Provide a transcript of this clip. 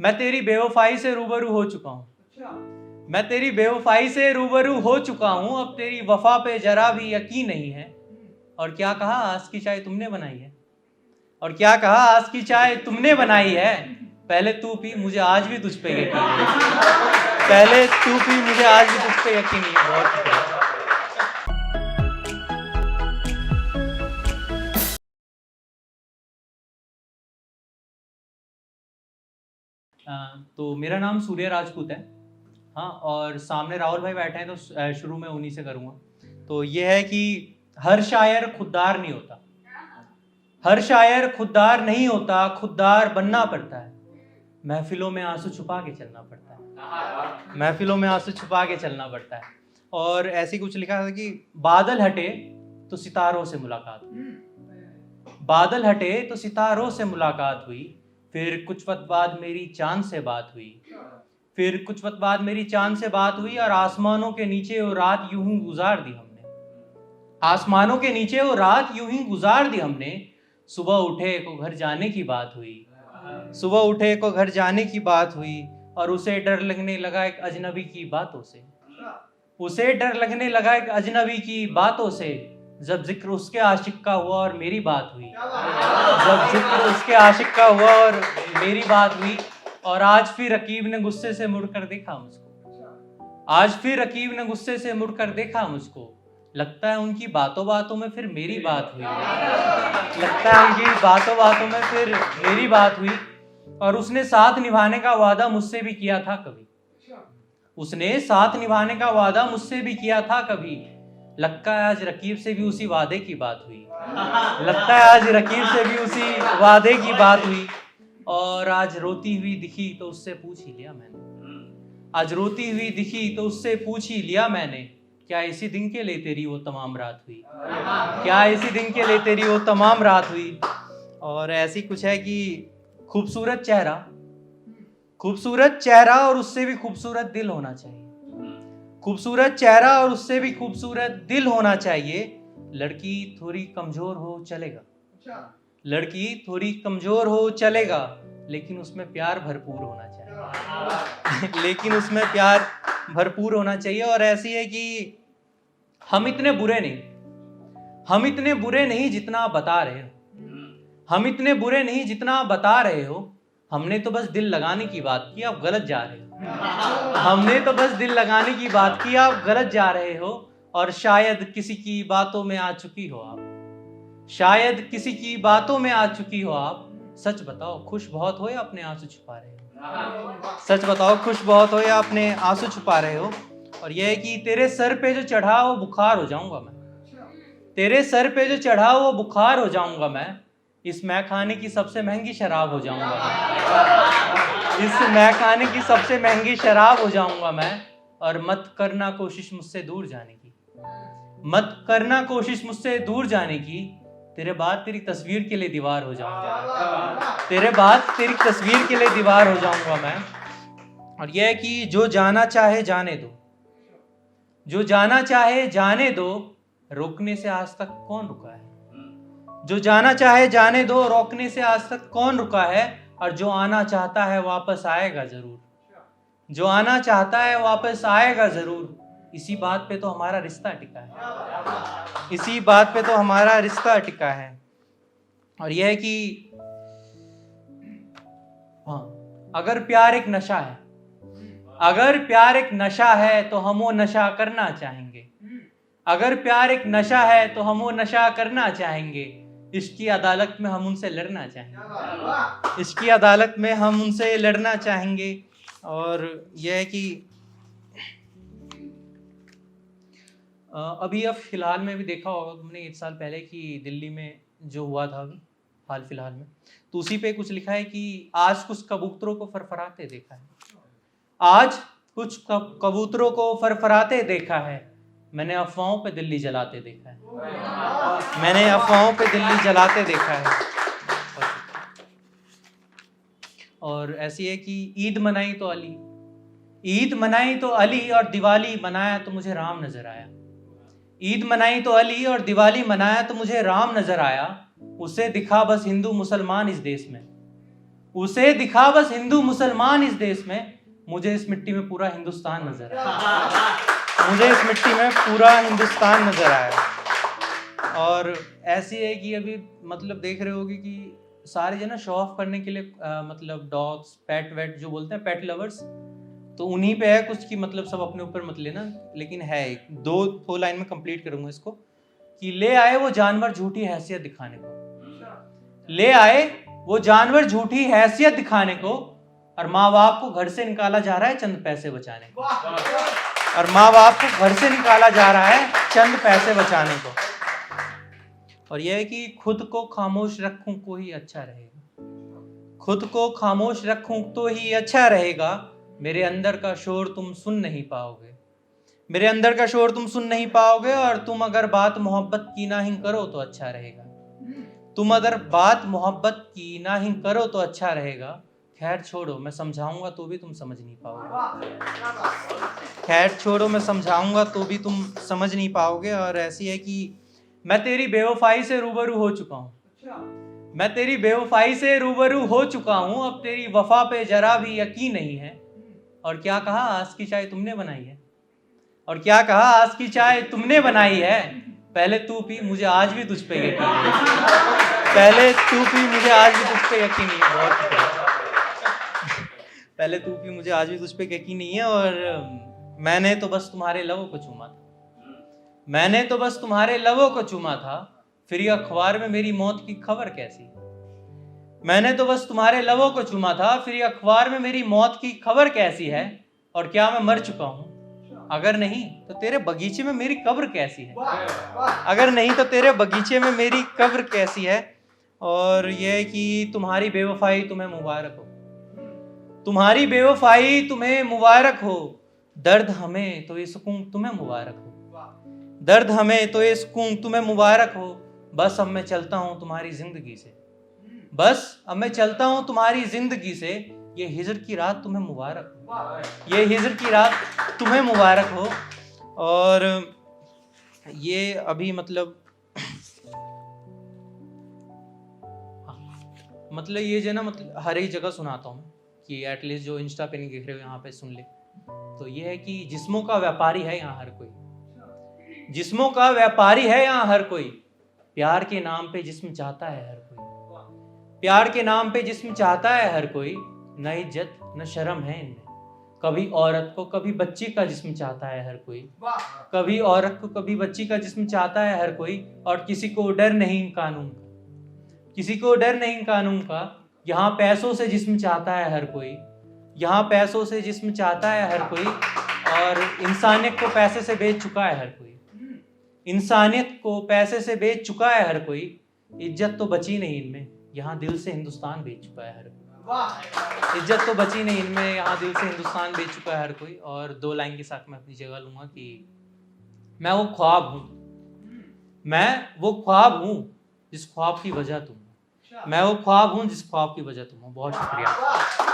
मैं तेरी बेवफाई से रूबरू हो चुका हूँ। मैं तेरी बेवफाई से रूबरू हो चुका हूँ, अब तेरी वफा पे जरा भी यकीन नहीं है। और क्या कहा, आज की चाय तुमने बनाई है। और क्या कहा, आज की चाय तुमने बनाई है। पहले तू पी, मुझे आज भी तुझ पे यकीन नहीं है। पहले तू पी, मुझे आज भी तुझ पे यकीन नहीं है। बहुत शुक्रिया। तो मेरा नाम सूर्य राजपूत है। हाँ, और सामने राहुल भाई बैठे हैं तो शुरू में उन्हीं से करूँगा। तो ये है कि हर शायर खुददार नहीं होता। हर शायर खुददार नहीं होता, खुददार बनना पड़ता है। महफिलों में आंसू छुपा के चलना पड़ता है। महफिलों में आंसू छुपा के चलना पड़ता है। और ऐसी कुछ लिखा था कि बादल हटे तो सितारों से मुलाकात हुई। बादल हटे तो सितारों से मुलाकात हुई। फिर कुछ वक्त बाद मेरी चांद से बात हुई। फिर कुछ वक्त बाद मेरी चांद से बात हुई और आसमानों के नीचे वो रात यूं ही गुजार दी हमने। आसमानों के नीचे वो रात यूं ही गुजार दी हमने। सुबह उठे को घर जाने की बात हुई। सुबह उठे को घर जाने की बात हुई और उसे डर लगने लगा एक अजनबी की बातों से। उसे डर लगने लगा एक अजनबी की बातों से। जब जिक्र उसके आशिक का हुआ और मेरी बात हुई। जब जिक्र उसके आशिक का हुआ और मेरी बात हुई। और आज फिर रकीब ने गुस्से से मुड़कर देखा मुझको। आज फिर रकीब ने गुस्से से मुड़कर देखा मुझको। लगता है उनकी बातों बातों में फिर मेरी बात हुई। लगता है उनकी बातों बातों में फिर मेरी बात हुई। और उसने साथ निभाने का वादा मुझसे भी किया था कभी। उसने साथ निभाने का वादा मुझसे भी किया था कभी। लगता है आज रकीब से भी उसी वादे की बात हुई। लगता है आज रकीब से भी उसी वादे की बात हुई। और आज रोती हुई दिखी तो उससे पूछ ही लिया मैंने। आज रोती हुई दिखी तो उससे पूछ ही लिया मैंने। क्या इसी दिन के लिए तेरी वो तमाम रात हुई। क्या इसी दिन के लिए तेरी वो तमाम रात हुई। और ऐसी कुछ है कि खूबसूरत चेहरा, खूबसूरत चेहरा और उससे भी खूबसूरत दिल होना चाहिए। खूबसूरत चेहरा और उससे भी खूबसूरत दिल होना चाहिए। लड़की थोड़ी कमजोर हो चलेगा। लड़की थोड़ी कमजोर हो चलेगा, लेकिन उसमें प्यार भरपूर होना चाहिए। लेकिन उसमें प्यार भरपूर होना चाहिए। और ऐसी है कि हम इतने बुरे नहीं, हम इतने बुरे नहीं जितना आप बता रहे हो। हम इतने बुरे नहीं जितना आप बता रहे हो। हमने तो बस दिल लगाने की बात की, आप गलत जा रहे हो। हमने तो बस दिल लगाने की बात की, आप गलत जा रहे हो। और शायद किसी की बातों में आ चुकी हो आप। शायद किसी की बातों में आ चुकी हो आप। सच बताओ खुश बहुत हो या अपने आंसू छुपा रहे हो। सच बताओ खुश बहुत हो या अपने आंसू छुपा रहे हो। और यह है कि तेरे सर पे जो चढ़ा वो बुखार हो जाऊंगा मैं। तेरे सर पे जो चढ़ा वो बुखार हो जाऊंगा मैं। इस मैखाने की सबसे महंगी शराब हो जाऊंगा मैं। इस मैखाने की सबसे महंगी शराब हो जाऊंगा मैं। और मत करना कोशिश मुझसे दूर जाने की। मत करना कोशिश मुझसे दूर जाने की। तेरे बाद तेरी तस्वीर के लिए दीवार हो जाऊंगा। तेरे बाद तेरी तस्वीर के लिए दीवार हो जाऊंगा मैं। और यह है कि जो जाना चाहे जाने दो। जो जाना चाहे जाने दो। रोकने से आज तक कौन रुका है। जो जाना चाहे जाने दो, रोकने से आज तक कौन रुका है। और जो आना चाहता है वापस आएगा जरूर। जो आना चाहता है वापस आएगा जरूर। इसी बात पे तो हमारा रिश्ता टिका है। इसी बात पे तो हमारा रिश्ता टिका है। और यह है कि हाँ, अगर प्यार एक नशा है, अगर प्यार एक नशा है तो हम वो नशा करना चाहेंगे। अगर प्यार एक नशा है तो हम वो नशा करना चाहेंगे। इसकी अदालत में हम उनसे लड़ना चाहेंगे। इसकी अदालत में हम उनसे लड़ना चाहेंगे। और यह है कि अभी अब फिलहाल में भी देखा होगा तुमने 1 साल पहले कि दिल्ली में जो हुआ था अभी हाल फिलहाल में, तो उसी पे कुछ लिखा है कि आज कुछ कबूतरों को फरफराते देखा है। आज कुछ कबूतरों को फरफराते देखा है। मैंने अफवाहों पे दिल्ली जलाते देखा है। मैंने अफवाहों पे दिल्ली जलाते देखा है। और ऐसी है कि ईद मनाई तो अली, ईद मनाई तो अली और दिवाली मनाया तो मुझे राम नजर आया। ईद मनाई तो अली और दिवाली मनाया तो मुझे राम नजर आया। उसे दिखा बस हिंदू मुसलमान इस देश में। उसे दिखा बस हिंदू मुसलमान इस देश में, मुझे इस मिट्टी में पूरा हिंदुस्तान नजर आया, मुझे इस मिट्टी में पूरा हिंदुस्तान नजर आया। और ऐसी है कि अभी मतलब देख रहे होगे कि सारे जो ना शो ऑफ करने के लिए मतलब डॉग्स पेट वेट जो बोलते हैं पेट लवर्स, तो उन्हीं पे है कुछ की मतलब सब अपने ऊपर मत लेना, लेकिन है एक दो लाइन में कंप्लीट करूंगा इसको कि ले आए वो जानवर झूठी हैसियत दिखाने को, ले आए वो जानवर झूठी हैसियत दिखाने को, और माँ बाप को घर से निकाला जा रहा है चंद पैसे बचाने को, और माँ बाप को घर से निकाला जा रहा है चंद पैसे बचाने को। और यह है कि खुद को खामोश रखूं को ही अच्छा रहेगा, खुद को खामोश रखूं तो ही अच्छा रहेगा, मेरे अंदर का शोर तुम सुन नहीं पाओगे, मेरे अंदर का शोर तुम सुन नहीं पाओगे, और तुम अगर बात मोहब्बत की ना ही करो तो अच्छा रहेगा, तुम अगर बात मोहब्बत की ना ही करो तो अच्छा रहेगा। खैर छोड़ो मैं समझाऊंगा तो भी तुम समझ नहीं पाओगे, खैर छोड़ो मैं समझाऊंगा तो भी तुम समझ नहीं पाओगे। और ऐसी है कि मैं तेरी बेवफाई से रूबरू हो चुका हूँ, मैं तेरी बेवफाई से रूबरू हो चुका हूँ, अब तेरी वफा पे जरा भी यकीन नहीं है। और क्या कहा आज की चाय तुमने बनाई है, और क्या कहा आज की चाय तुमने बनाई है, पहले तू पी मुझे आज भी तुझ पे यकीन नहीं है, पहले तू पी मुझे आज भी तुझ पे यकीन नहीं है, बहुत पहले तू पी मुझे आज भी तुझ पे यकीन नहीं है। और मैंने तो बस तुम्हारे लबों को चूमा था, मैंने तो बस तुम्हारे लबों को चूमा था, फिर ये अखबार में मेरी मौत की खबर कैसी, मैंने तो बस तुम्हारे लबों को चूमा था, फिर ये अखबार में मेरी मौत की खबर कैसी है, और क्या मैं मर चुका हूं, अगर नहीं तो तेरे बगीचे में मेरी कब्र कैसी है, अगर नहीं तो तेरे बगीचे में मेरी कब्र कैसी है। और यह है कि तुम्हारी बेवफाई तुम्हें मुबारक हो, तुम्हारी बेवफाई तुम्हें मुबारक हो, दर्द हमें तो ये सुकून तुम्हें मुबारक हो, दर्द हमें तो ये सुकून तुम्हें मुबारक हो। बस अब मैं चलता हूं तुम्हारी जिंदगी से, बस अब मैं चलता हूं तुम्हारी जिंदगी से, ये हिजर की रात तुम्हें मुबारक हो, ये हिजर की रात तुम्हें मुबारक हो। और ये अभी मतलब ये जो ना मतलब हर एक जगह सुनाता हूँ कि एटलीस्ट जो इंस्टा पे नहीं देख रहे हो यहाँ पे सुन ले। तो ये है कि जिस्मों का व्यापारी है यहाँ हर कोई, जिस्मों का व्यापारी है यहाँ हर कोई, प्यार के नाम पे जिस्म चाहता है हर कोई, प्यार के नाम पे जिस्म चाहता है हर कोई, न इज्जत न शर्म है इनमें, कभी औरत को कभी बच्ची का जिस्म चाहता है हर कोई, कभी औरत को कभी बच्ची का जिस्म चाहता है हर कोई, और किसी को डर नहीं कानून का, किसी को डर नहीं कानून का, यहाँ पैसों से जिस्म चाहता है हर कोई, यहाँ पैसों से जिस्म चाहता है हर कोई, और इंसानियत को पैसे से बेच चुका है हर कोई, इंसानियत को पैसे से बेच चुका है हर कोई, इज्जत तो बची नहीं इनमें, यहाँ दिल से हिंदुस्तान बेच चुका है हर कोई, इज्जत तो बची नहीं इनमें, यहाँ दिल से हिंदुस्तान बेच चुका है हर कोई। और दो लाइन के साथ मैं अपनी जगह लूंगा कि मैं वो ख्वाब हूँ, मैं वो ख्वाब हूँ जिस ख्वाब की वजह तुम हो, मैं वो ख्वाब हूँ जिस ख्वाब की वजह तुम हो। बहुत शुक्रिया।